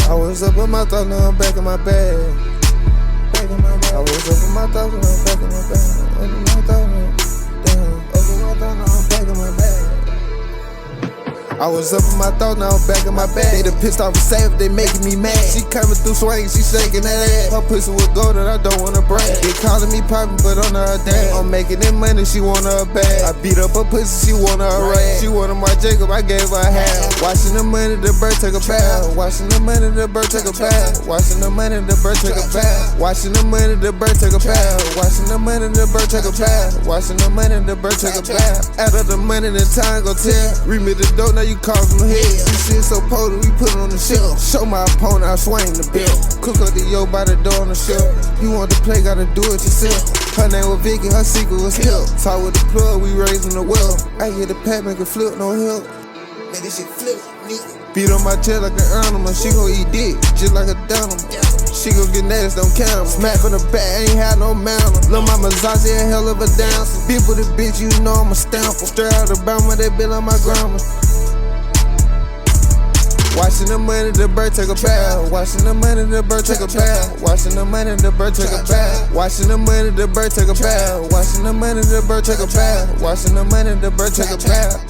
I was up in my thoughts, now I'm back in my bag. I was up in my thoughts, now I'm back in my bag. Up in my thoughts, damn. Up in my thoughts, now I'm back in my bag. I was up in my thoughts, now I'm back in my bag. They done pissed off and safe, they making me mad. She coming through swinging, she shaking that ass. Her pussy was gold and I don't wanna brag. They calling me poppin', but on her dad. I'm making that money, she want her bag. I beat up her pussy, she want her rag. She wanted my Jacob, I gave her a half. Watching the money, the bird take a bath. Watching the money, the bird take a bath. Watching the money, the bird take a bath. Watching the money, the bird take a bath. Watching the money, the bird take a bath. Watching the money, the bird take a bath. Out of the money, the time go tell. Read me the dope, now you call from the head. This shit so potent, we put it on the shelf. Show my opponent, I swing the belt. Cook up the yo by the door on the shelf. You want to play, gotta do it yourself. Her name was Vicky, her secret was help. Talk with the plug, we raising the well. I get the pat, make it flip, no help. Man, this shit flip, nigga. Beat on my chest like an animal, she gon' eat dick, just like a animal. She gon' get nasty, don't count 'em. Smack on the back, ain't had no manner. Lil' mama Zazie, a hell of a dancer. Big with the bitch, you know I'm a stamper. Straight out of Bama, they bill on my grandma. Watching the money, the bird take a bath. Watching the money, the bird take a bath. Watching the money, the bird take a bath. Watching the money, the bird take a bath. Watching the money, the bird take a bath. Watching the money, the bird take a bath.